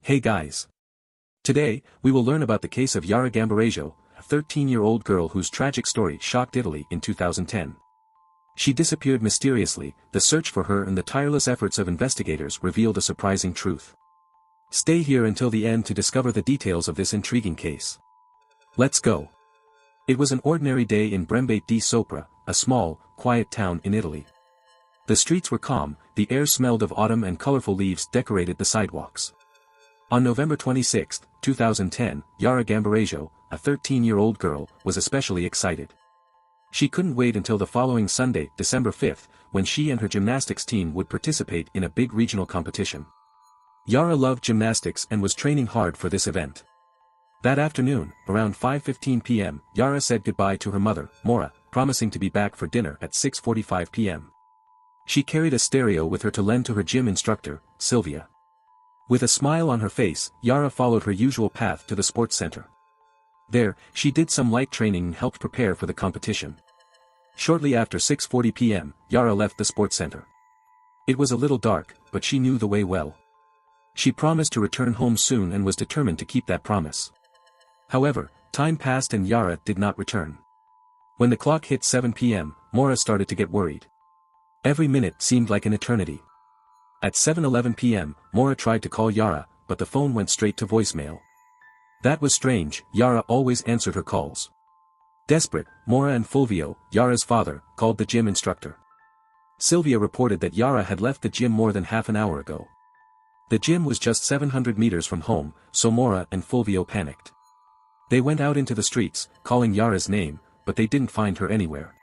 Hey guys! Today, we will learn about the case of Yara Gambirasio, a 13-year-old girl whose tragic story shocked Italy in 2010. She disappeared mysteriously. The search for her and the tireless efforts of investigators revealed a surprising truth. Stay here until the end to discover the details of this intriguing case. Let's go! It was an ordinary day in Brembate di Sopra, a small, quiet town in Italy. The streets were calm, the air smelled of autumn and colorful leaves decorated the sidewalks. On November 26, 2010, Yara Gambirasio, a 13-year-old girl, was especially excited. She couldn't wait until the following Sunday, December 5, when she and her gymnastics team would participate in a big regional competition. Yara loved gymnastics and was training hard for this event. That afternoon, around 5:15 p.m., Yara said goodbye to her mother, Mora, promising to be back for dinner at 6:45 p.m. She carried a stereo with her to lend to her gym instructor, Silvia. With a smile on her face, Yara followed her usual path to the sports center. There, she did some light training and helped prepare for the competition. Shortly after 6:40 p.m., Yara left the sports center. It was a little dark, but she knew the way well. She promised to return home soon and was determined to keep that promise. However, time passed and Yara did not return. When the clock hit 7 p.m., Mora started to get worried. Every minute seemed like an eternity. At 7:11 p.m., Mora tried to call Yara, but the phone went straight to voicemail. That was strange. Yara always answered her calls. Desperate, Mora and Fulvio, Yara's father, called the gym instructor. Silvia reported that Yara had left the gym more than half an hour ago. The gym was just 700 meters from home, so Mora and Fulvio panicked. They went out into the streets, calling Yara's name, but they didn't find her anywhere.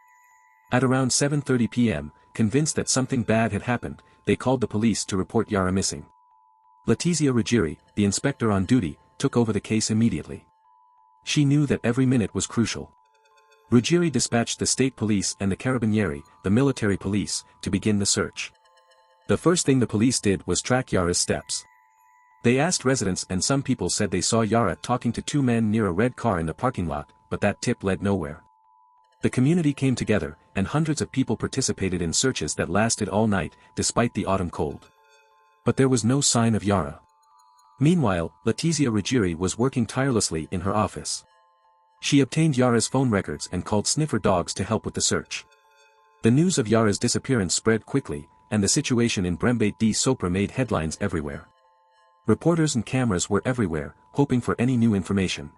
At around 7:30 p.m., convinced that something bad had happened, they called the police to report Yara missing. Letizia Ruggieri, the inspector on duty, took over the case immediately. She knew that every minute was crucial. Ruggieri dispatched the state police and the carabinieri, the military police, to begin the search. The first thing the police did was track Yara's steps. They asked residents and some people said they saw Yara talking to two men near a red car in the parking lot, but that tip led nowhere. The community came together, and hundreds of people participated in searches that lasted all night, despite the autumn cold. But there was no sign of Yara. Meanwhile, Letizia Ruggieri was working tirelessly in her office. She obtained Yara's phone records and called sniffer dogs to help with the search. The news of Yara's disappearance spread quickly, and the situation in Brembate di Sopra made headlines everywhere. Reporters and cameras were everywhere, hoping for any new information.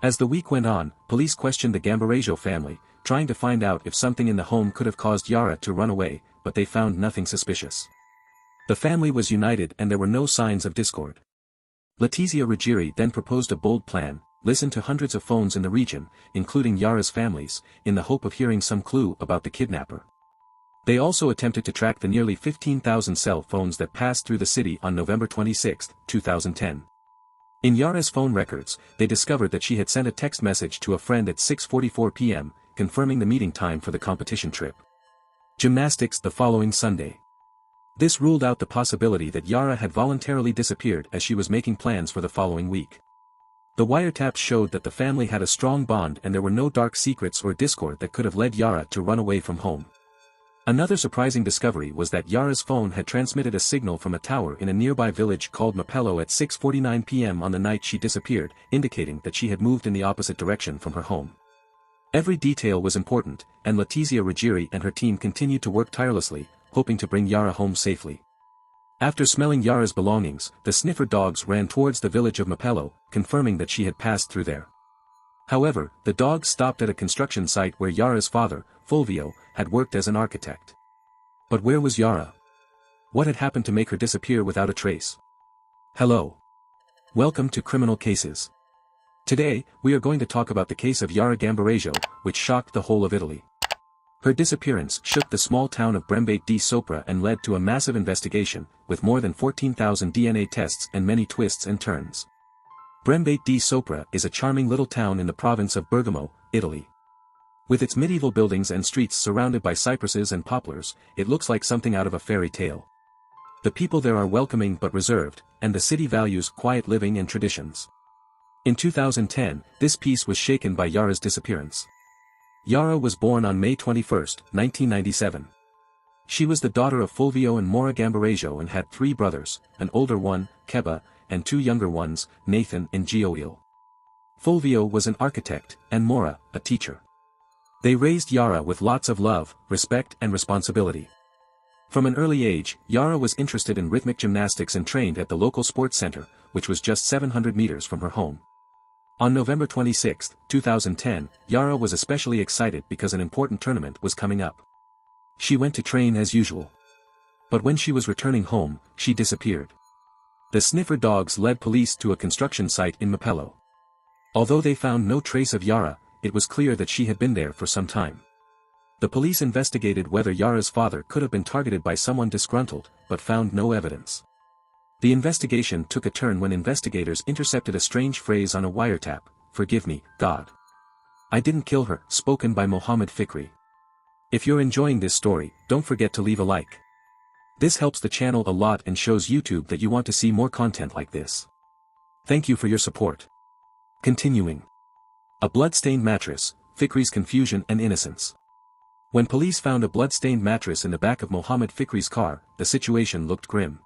As the week went on, police questioned the Gambirasio family, trying to find out if something in the home could have caused Yara to run away, but they found nothing suspicious. The family was united and there were no signs of discord. Letizia Ruggieri then proposed a bold plan: listen to hundreds of phones in the region, including Yara's families, in the hope of hearing some clue about the kidnapper. They also attempted to track the nearly 15,000 cell phones that passed through the city on November 26, 2010. In Yara's phone records, they discovered that she had sent a text message to a friend at 6:44 p.m., confirming the meeting time for the competition trip. Gymnastics the following Sunday. This ruled out the possibility that Yara had voluntarily disappeared as she was making plans for the following week. The wiretaps showed that the family had a strong bond and there were no dark secrets or discord that could have led Yara to run away from home. Another surprising discovery was that Yara's phone had transmitted a signal from a tower in a nearby village called Mapello at 6:49 p.m. on the night she disappeared, indicating that she had moved in the opposite direction from her home. Every detail was important, and Letizia Ruggieri and her team continued to work tirelessly, hoping to bring Yara home safely. After smelling Yara's belongings, the sniffer dogs ran towards the village of Mapello, confirming that she had passed through there. However, the dogs stopped at a construction site where Yara's father, Fulvio, had worked as an architect. But where was Yara? What had happened to make her disappear without a trace? Hello. Welcome to Criminal Cases. Today, we are going to talk about the case of Yara Gambirasio, which shocked the whole of Italy. Her disappearance shook the small town of Brembate di Sopra and led to a massive investigation, with more than 14,000 DNA tests and many twists and turns. Brembate di Sopra is a charming little town in the province of Bergamo, Italy. With its medieval buildings and streets surrounded by cypresses and poplars, it looks like something out of a fairy tale. The people there are welcoming but reserved, and the city values quiet living and traditions. In 2010, this peace was shaken by Yara's disappearance. Yara was born on May 21, 1997. She was the daughter of Fulvio and Mora Gambirasio and had three brothers, an older one, Keba, and two younger ones, Nathan and Gioel. Fulvio was an architect, and Mora, a teacher. They raised Yara with lots of love, respect and responsibility. From an early age, Yara was interested in rhythmic gymnastics and trained at the local sports center, which was just 700 meters from her home. On November 26, 2010, Yara was especially excited because an important tournament was coming up. She went to train as usual. But when she was returning home, she disappeared. The sniffer dogs led police to a construction site in Mapello. Although they found no trace of Yara, it was clear that she had been there for some time. The police investigated whether Yara's father could have been targeted by someone disgruntled, but found no evidence. The investigation took a turn when investigators intercepted a strange phrase on a wiretap, "Forgive me, God. I didn't kill her," spoken by Mohammed Fikri. If you're enjoying this story, don't forget to leave a like. This helps the channel a lot and shows YouTube that you want to see more content like this. Thank you for your support. Continuing. A blood-stained mattress, Fikri's confusion and innocence. When police found a blood-stained mattress in the back of Mohammed Fikri's car, the situation looked grim.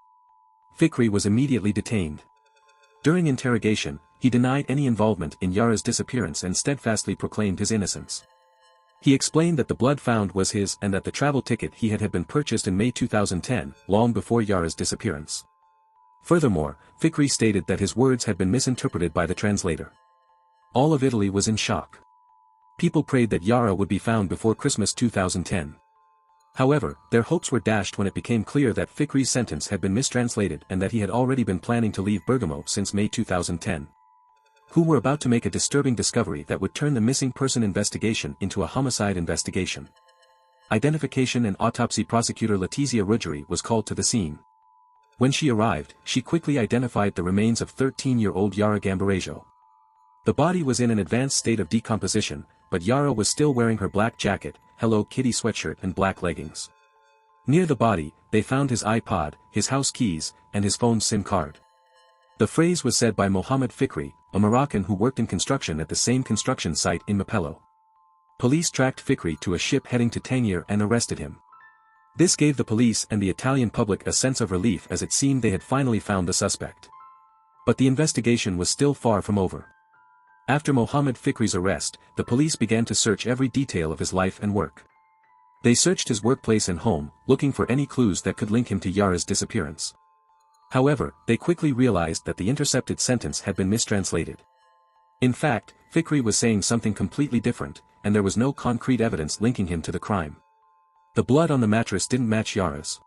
Fikri was immediately detained. During interrogation, he denied any involvement in Yara's disappearance and steadfastly proclaimed his innocence. He explained that the blood found was his and that the travel ticket he had been purchased in May 2010, long before Yara's disappearance. Furthermore, Fikri stated that his words had been misinterpreted by the translator. All of Italy was in shock. People prayed that Yara would be found before Christmas 2010. However, their hopes were dashed when it became clear that Fikri's sentence had been mistranslated and that he had already been planning to leave Bergamo since May 2010. Who were about to make a disturbing discovery that would turn the missing person investigation into a homicide investigation. Identification and autopsy prosecutor Letizia Ruggeri was called to the scene. When she arrived, she quickly identified the remains of 13-year-old Yara Gambirasio. The body was in an advanced state of decomposition, but Yara was still wearing her black jacket, Hello Kitty sweatshirt and black leggings. Near the body, they found his iPod, his house keys, and his phone's SIM card. The phrase was said by Mohammed Fikri, a Moroccan who worked in construction at the same construction site in Mapello. Police tracked Fikri to a ship heading to Tangier and arrested him. This gave the police and the Italian public a sense of relief as it seemed they had finally found the suspect. But the investigation was still far from over. After Mohammed Fikri's arrest, the police began to search every detail of his life and work. They searched his workplace and home, looking for any clues that could link him to Yara's disappearance. However, they quickly realized that the intercepted sentence had been mistranslated. In fact, Fikri was saying something completely different, and there was no concrete evidence linking him to the crime. The blood on the mattress didn't match Yara's.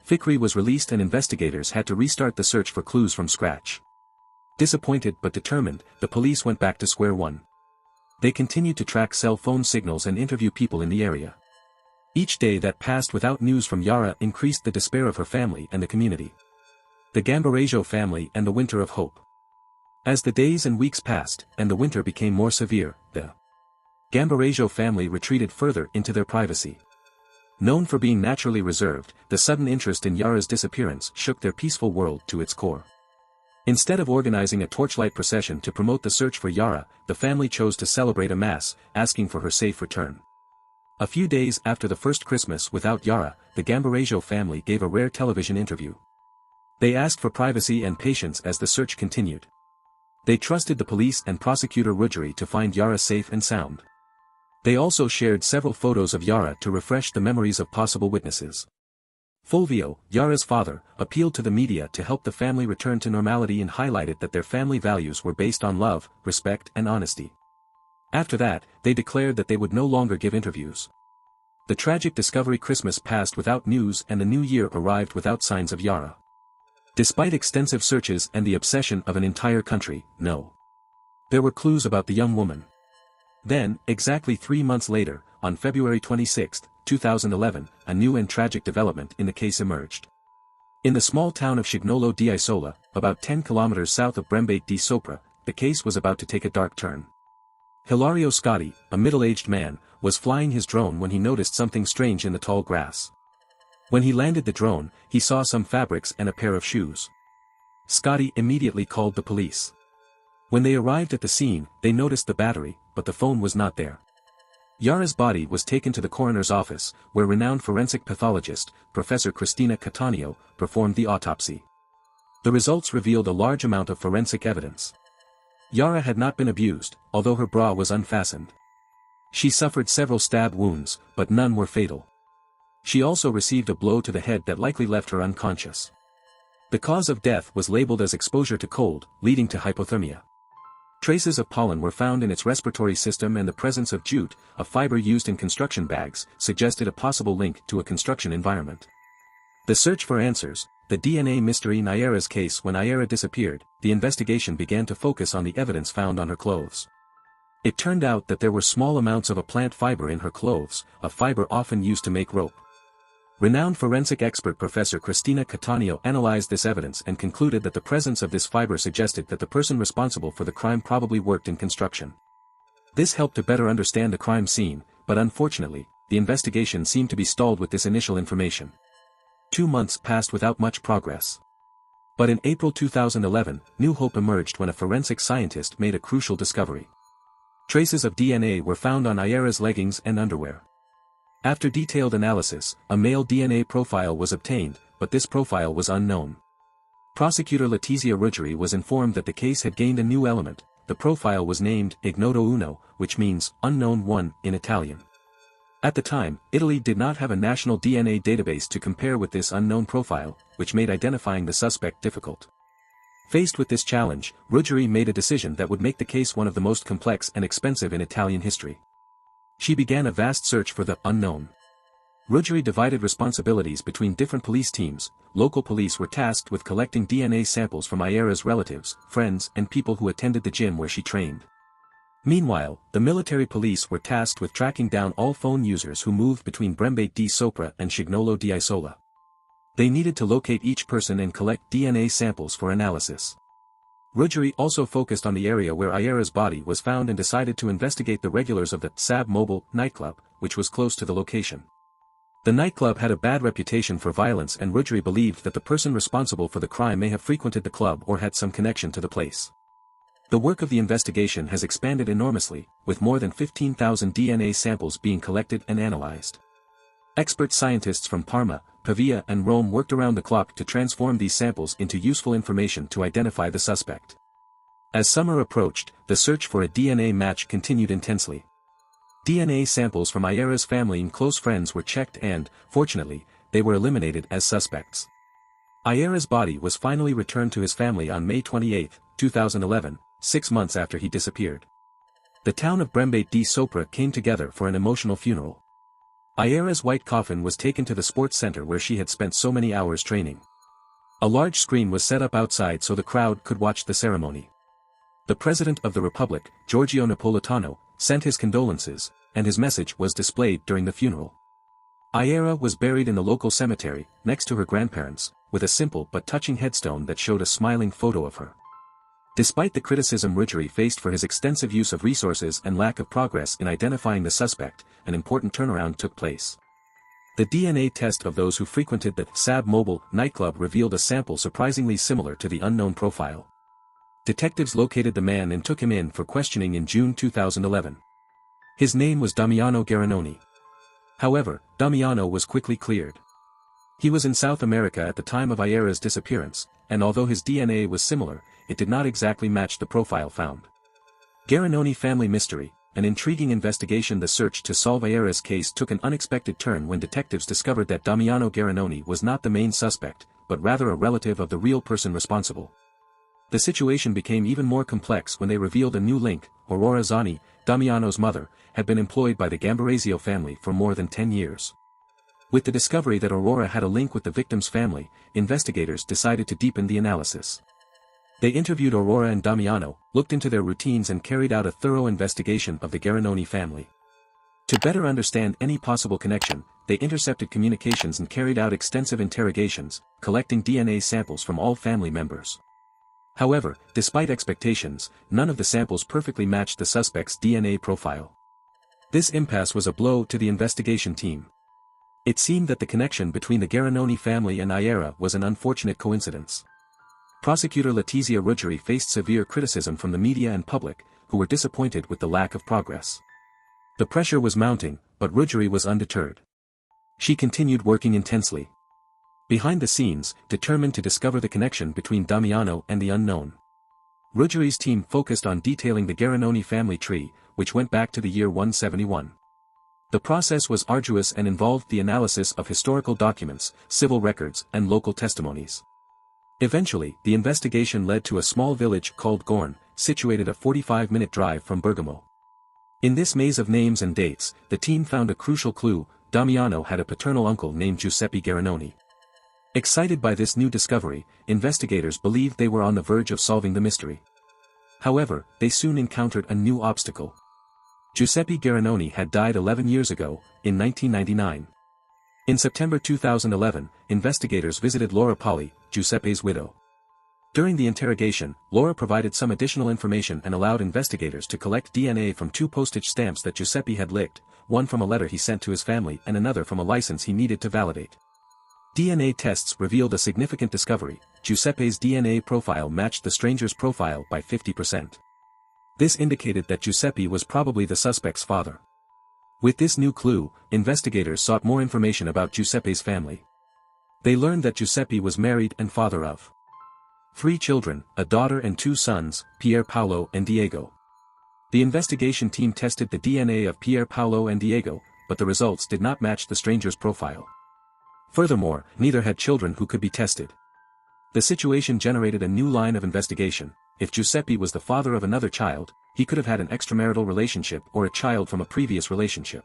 Fikri was released and investigators had to restart the search for clues from scratch. Disappointed but determined, the police went back to square one. They continued to track cell phone signals and interview people in the area. Each day that passed without news from Yara increased the despair of her family and the community. The Gambirasio family and the winter of hope. As the days and weeks passed, and the winter became more severe, the Gambirasio family retreated further into their privacy. Known for being naturally reserved, the sudden interest in Yara's disappearance shook their peaceful world to its core. Instead of organizing a torchlight procession to promote the search for Yara, the family chose to celebrate a mass, asking for her safe return. A few days after the first Christmas without Yara, the Gambirasio family gave a rare television interview. They asked for privacy and patience as the search continued. They trusted the police and prosecutor Ruggeri to find Yara safe and sound. They also shared several photos of Yara to refresh the memories of possible witnesses. Fulvio, Yara's father, appealed to the media to help the family return to normality and highlighted that their family values were based on love, respect and honesty. After that, they declared that they would no longer give interviews. The tragic discovery Christmas passed without news and the new year arrived without signs of Yara. Despite extensive searches and the obsession of an entire country, there were clues about the young woman. Then, exactly 3 months later, on February 26, 2011, a new and tragic development in the case emerged. In the small town of Cignolo di Isola, about 10 kilometers south of Brembate di Sopra, the case was about to take a dark turn. Hilario Scotti, a middle-aged man, was flying his drone when he noticed something strange in the tall grass. When he landed the drone, he saw some fabrics and a pair of shoes. Scotti immediately called the police. When they arrived at the scene, they noticed the battery, but the phone was not there. Yara's body was taken to the coroner's office, where renowned forensic pathologist, Professor Cristina Cattaneo, performed the autopsy. The results revealed a large amount of forensic evidence. Yara had not been abused, although her bra was unfastened. She suffered several stab wounds, but none were fatal. She also received a blow to the head that likely left her unconscious. The cause of death was labeled as exposure to cold, leading to hypothermia. Traces of pollen were found in its respiratory system, and the presence of jute, a fiber used in construction bags, suggested a possible link to a construction environment. The search for answers, the DNA mystery in Yara's case. When Yara disappeared, the investigation began to focus on the evidence found on her clothes. It turned out that there were small amounts of a plant fiber in her clothes, a fiber often used to make rope. Renowned forensic expert Professor Cristina Cattaneo analyzed this evidence and concluded that the presence of this fiber suggested that the person responsible for the crime probably worked in construction. This helped to better understand the crime scene, but unfortunately, the investigation seemed to be stalled with this initial information. 2 months passed without much progress. But in April 2011, new hope emerged when a forensic scientist made a crucial discovery. Traces of DNA were found on Yara's leggings and underwear. After detailed analysis, a male DNA profile was obtained, but this profile was unknown. Prosecutor Letizia Ruggeri was informed that the case had gained a new element. The profile was named Ignoto Uno, which means unknown one in Italian. At the time, Italy did not have a national DNA database to compare with this unknown profile, which made identifying the suspect difficult. Faced with this challenge, Ruggeri made a decision that would make the case one of the most complex and expensive in Italian history. She began a vast search for the unknown. Ruggeri divided responsibilities between different police teams. Local police were tasked with collecting DNA samples from Yara's relatives, friends, and people who attended the gym where she trained. Meanwhile, the military police were tasked with tracking down all phone users who moved between Brembate di Sopra and Cignolo di Isola. They needed to locate each person and collect DNA samples for analysis. Ruggeri also focused on the area where Yara's body was found and decided to investigate the regulars of the Sab Mobile nightclub, which was close to the location. The nightclub had a bad reputation for violence, and Ruggeri believed that the person responsible for the crime may have frequented the club or had some connection to the place. The work of the investigation has expanded enormously, with more than 15,000 DNA samples being collected and analyzed. Expert scientists from Parma, Pavia and Rome worked around the clock to transform these samples into useful information to identify the suspect. As summer approached, the search for a DNA match continued intensely. DNA samples from Yara's family and close friends were checked and, fortunately, they were eliminated as suspects. Yara's body was finally returned to his family on May 28, 2011, 6 months after he disappeared. The town of Brembate di Sopra came together for an emotional funeral. Yara's white coffin was taken to the sports center where she had spent so many hours training. A large screen was set up outside so the crowd could watch the ceremony. The President of the Republic, Giorgio Napolitano, sent his condolences, and his message was displayed during the funeral. Yara was buried in the local cemetery, next to her grandparents, with a simple but touching headstone that showed a smiling photo of her. Despite the criticism Ruggeri faced for his extensive use of resources and lack of progress in identifying the suspect, an important turnaround took place. The DNA test of those who frequented the Sab Mobile nightclub revealed a sample surprisingly similar to the unknown profile. Detectives located the man and took him in for questioning in June 2011. His name was Damiano Garanoni. However, Damiano was quickly cleared. He was in South America at the time of Yara's disappearance, and although his DNA was similar, it did not exactly match the profile found. Garanoni family mystery, an intriguing investigation. The search to solve Yara's case took an unexpected turn when detectives discovered that Damiano Garanoni was not the main suspect, but rather a relative of the real person responsible. The situation became even more complex when they revealed a new link. Aurora Zani, Damiano's mother, had been employed by the Gambirasio family for more than 10 years. With the discovery that Aurora had a link with the victim's family, investigators decided to deepen the analysis. They interviewed Aurora and Damiano, looked into their routines and carried out a thorough investigation of the Garanoni family. To better understand any possible connection, they intercepted communications and carried out extensive interrogations, collecting DNA samples from all family members. However, despite expectations, none of the samples perfectly matched the suspect's DNA profile. This impasse was a blow to the investigation team. It seemed that the connection between the Garanoni family and Yara was an unfortunate coincidence. Prosecutor Letizia Ruggeri faced severe criticism from the media and public, who were disappointed with the lack of progress. The pressure was mounting, but Ruggeri was undeterred. She continued working intensely. Behind the scenes, determined to discover the connection between Damiano and the unknown. Ruggeri's team focused on detailing the Garanoni family tree, which went back to the year 171. The process was arduous and involved the analysis of historical documents, civil records, and local testimonies. Eventually, the investigation led to a small village called Gorn, situated a 45-minute drive from Bergamo. In this maze of names and dates, the team found a crucial clue: Damiano had a paternal uncle named Giuseppe Garanoni. Excited by this new discovery, investigators believed they were on the verge of solving the mystery. However, they soon encountered a new obstacle. Giuseppe Garanoni had died 11 years ago, in 1999. In September 2011, investigators visited Laura Polli, Giuseppe's widow. During the interrogation, Laura provided some additional information and allowed investigators to collect DNA from 2 postage stamps that Giuseppe had licked, one from a letter he sent to his family and another from a license he needed to validate. DNA tests revealed a significant discovery: Giuseppe's DNA profile matched the stranger's profile by 50%. This indicated that Giuseppe was probably the suspect's father. With this new clue, investigators sought more information about Giuseppe's family. They learned that Giuseppe was married and father of 3 children, a daughter and 2 sons, Pier Paolo and Diego. The investigation team tested the DNA of Pier Paolo and Diego, but the results did not match the stranger's profile. Furthermore, neither had children who could be tested. The situation generated a new line of investigation: if Giuseppe was the father of another child, he could have had an extramarital relationship or a child from a previous relationship.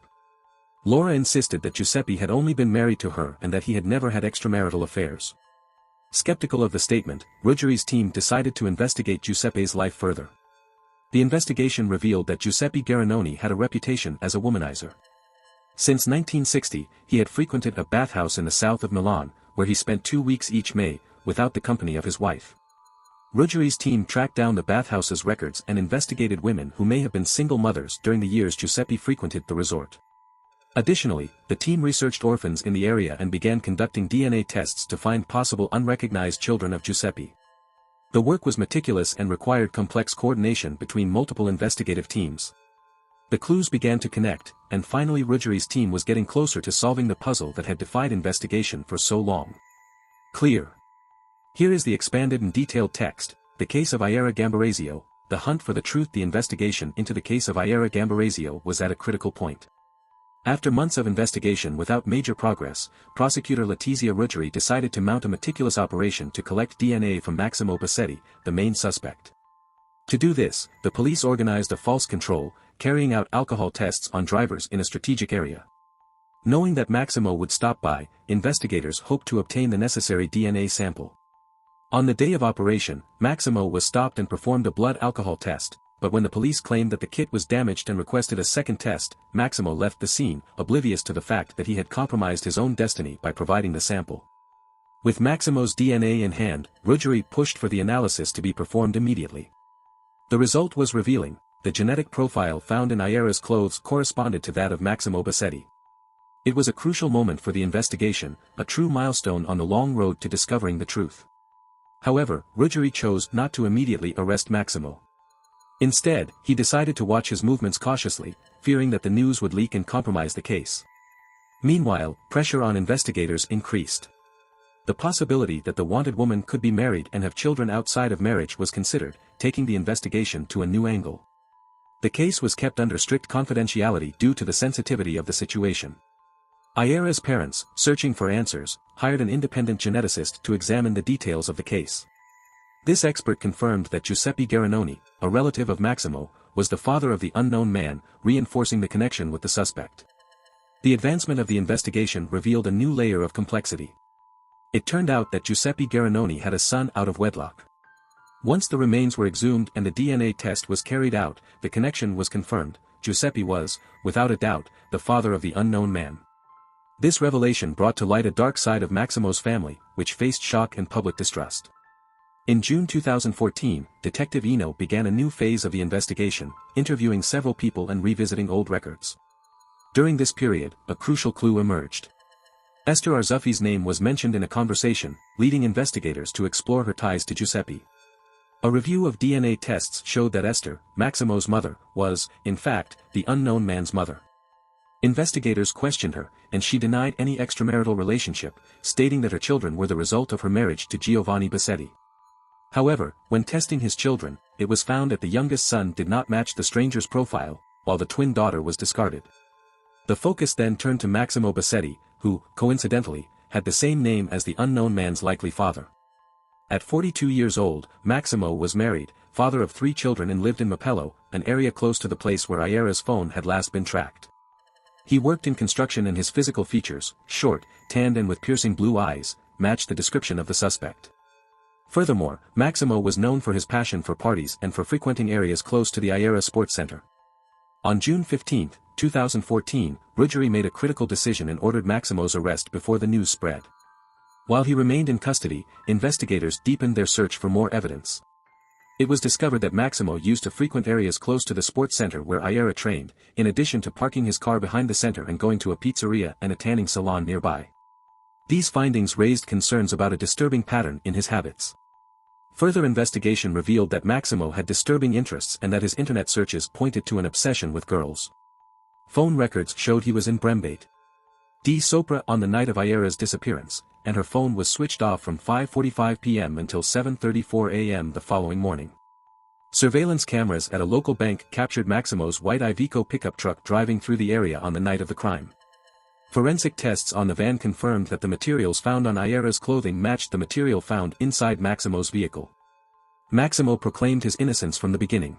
Laura insisted that Giuseppe had only been married to her and that he had never had extramarital affairs. Skeptical of the statement, Ruggeri's team decided to investigate Giuseppe's life further. The investigation revealed that Giuseppe Garanoni had a reputation as a womanizer. Since 1960, he had frequented a bathhouse in the south of Milan, where he spent 2 weeks each May, without the company of his wife. Ruggeri's team tracked down the bathhouse's records and investigated women who may have been single mothers during the years Giuseppe frequented the resort. Additionally, the team researched orphans in the area and began conducting DNA tests to find possible unrecognized children of Giuseppe. The work was meticulous and required complex coordination between multiple investigative teams. The clues began to connect, and finally Ruggeri's team was getting closer to solving the puzzle that had defied investigation for so long. Clear. Here is the expanded and detailed text: the case of Yara Gambirasio, the hunt for the truth. The investigation into the case of Yara Gambirasio was at a critical point. After months of investigation without major progress, prosecutor Letizia Ruggeri decided to mount a meticulous operation to collect DNA from Massimo Bassetti, the main suspect. To do this, the police organized a false control, carrying out alcohol tests on drivers in a strategic area. Knowing that Massimo would stop by, investigators hoped to obtain the necessary DNA sample. On the day of operation, Massimo was stopped and performed a blood alcohol test, but when the police claimed that the kit was damaged and requested a second test, Massimo left the scene, oblivious to the fact that he had compromised his own destiny by providing the sample. With Massimo's DNA in hand, Ruggeri pushed for the analysis to be performed immediately. The result was revealing: the genetic profile found in Yara's clothes corresponded to that of Massimo Bassetti. It was a crucial moment for the investigation, a true milestone on the long road to discovering the truth. However, Ruggeri chose not to immediately arrest Massimo. Instead, he decided to watch his movements cautiously, fearing that the news would leak and compromise the case. Meanwhile, pressure on investigators increased. The possibility that the wanted woman could be married and have children outside of marriage was considered, taking the investigation to a new angle. The case was kept under strict confidentiality due to the sensitivity of the situation. Yara's parents, searching for answers, hired an independent geneticist to examine the details of the case. This expert confirmed that Giuseppe Garanoni, a relative of Massimo, was the father of the unknown man, reinforcing the connection with the suspect. The advancement of the investigation revealed a new layer of complexity. It turned out that Giuseppe Garanoni had a son out of wedlock. Once the remains were exhumed and the DNA test was carried out, the connection was confirmed: Giuseppe was, without a doubt, the father of the unknown man. This revelation brought to light a dark side of Massimo's family, which faced shock and public distrust. In June 2014, Detective Eno began a new phase of the investigation, interviewing several people and revisiting old records. During this period, a crucial clue emerged. Esther Arzuffi's name was mentioned in a conversation, leading investigators to explore her ties to Giuseppe. A review of DNA tests showed that Esther, Massimo's mother, was, in fact, the unknown man's mother. Investigators questioned her, and she denied any extramarital relationship, stating that her children were the result of her marriage to Giovanni Bassetti. However, when testing his children, it was found that the youngest son did not match the stranger's profile, while the twin daughter was discarded. The focus then turned to Maximo Bassetti, who, coincidentally, had the same name as the unknown man's likely father. At 42 years old, Maximo was married, father of 3 children, and lived in Mapello, an area close to the place where Yara's phone had last been tracked. He worked in construction, and his physical features, short, tanned and with piercing blue eyes, matched the description of the suspect. Furthermore, Maximo was known for his passion for parties and for frequenting areas close to the Yara Sports Center. On June 15, 2014, Ruggieri made a critical decision and ordered Maximo's arrest before the news spread. While he remained in custody, investigators deepened their search for more evidence. It was discovered that Maximo used to frequent areas close to the sports center where Yara trained, in addition to parking his car behind the center and going to a pizzeria and a tanning salon nearby. These findings raised concerns about a disturbing pattern in his habits. Further investigation revealed that Maximo had disturbing interests and that his internet searches pointed to an obsession with girls. Phone records showed he was in Brembate di Sopra on the night of Yara's disappearance, and her phone was switched off from 5:45 p.m. until 7:34 a.m. the following morning. Surveillance cameras at a local bank captured Maximo's white Iveco pickup truck driving through the area on the night of the crime. Forensic tests on the van confirmed that the materials found on Yara's clothing matched the material found inside Maximo's vehicle. Maximo proclaimed his innocence from the beginning.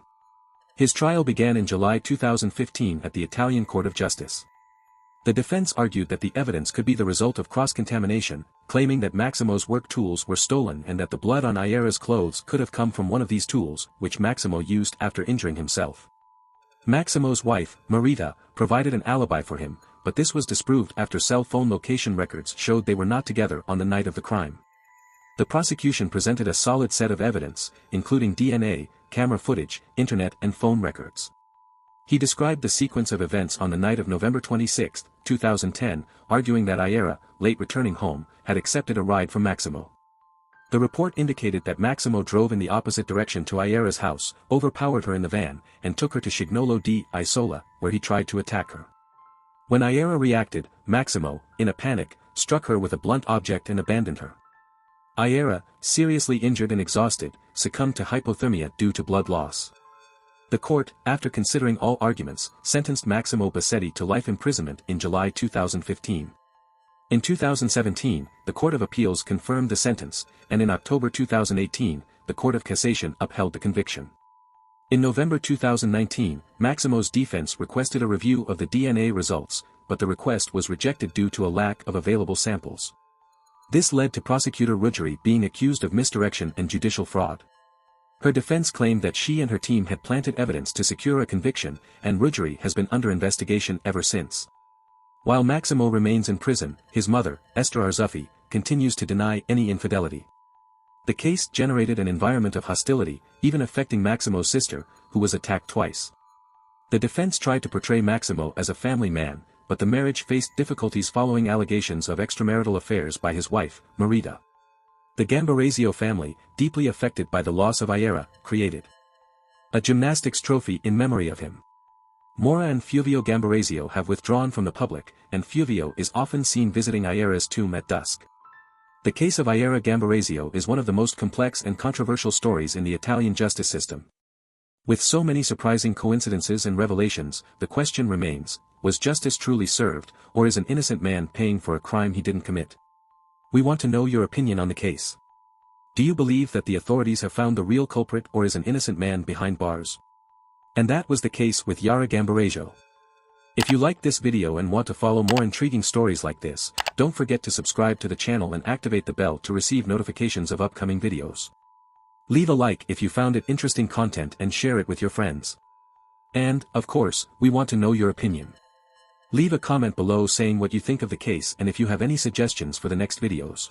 His trial began in July 2015 at the Italian Court of Justice. The defense argued that the evidence could be the result of cross-contamination, claiming that Maximo's work tools were stolen and that the blood on Yara's clothes could have come from one of these tools, which Maximo used after injuring himself. Maximo's wife, Marita, provided an alibi for him, but this was disproved after cell phone location records showed they were not together on the night of the crime. The prosecution presented a solid set of evidence, including DNA, camera footage, internet and phone records. He described the sequence of events on the night of November 26, 2010, arguing that Yara, late returning home, had accepted a ride from Maximo. The report indicated that Maximo drove in the opposite direction to Yara's house, overpowered her in the van, and took her to Scignolo di Isola, where he tried to attack her. When Yara reacted, Maximo, in a panic, struck her with a blunt object and abandoned her. Yara, seriously injured and exhausted, succumbed to hypothermia due to blood loss. The court, after considering all arguments, sentenced Maximo Bassetti to life imprisonment in July 2015. In 2017, the Court of Appeals confirmed the sentence, and in October 2018, the Court of Cassation upheld the conviction. In November 2019, Maximo's defense requested a review of the DNA results, but the request was rejected due to a lack of available samples. This led to prosecutor Ruggieri being accused of misdirection and judicial fraud. Her defense claimed that she and her team had planted evidence to secure a conviction, and Ruggieri has been under investigation ever since. While Maximo remains in prison, his mother, Esther Arzuffi, continues to deny any infidelity. The case generated an environment of hostility, even affecting Maximo's sister, who was attacked twice. The defense tried to portray Maximo as a family man, but the marriage faced difficulties following allegations of extramarital affairs by his wife, Marita. The Gambirasio family, deeply affected by the loss of Yara, created a gymnastics trophy in memory of him. Mora and Fulvio Gambirasio have withdrawn from the public, and Fulvio is often seen visiting Yara's tomb at dusk. The case of Yara Gambirasio is one of the most complex and controversial stories in the Italian justice system. With so many surprising coincidences and revelations, the question remains, was justice truly served, or is an innocent man paying for a crime he didn't commit? We want to know your opinion on the case. Do you believe that the authorities have found the real culprit, or is an innocent man behind bars? And that was the case with Yara Gambirasio. If you liked this video and want to follow more intriguing stories like this, don't forget to subscribe to the channel and activate the bell to receive notifications of upcoming videos. Leave a like if you found it interesting content and share it with your friends. And, of course, we want to know your opinion. Leave a comment below saying what you think of the case and if you have any suggestions for the next videos.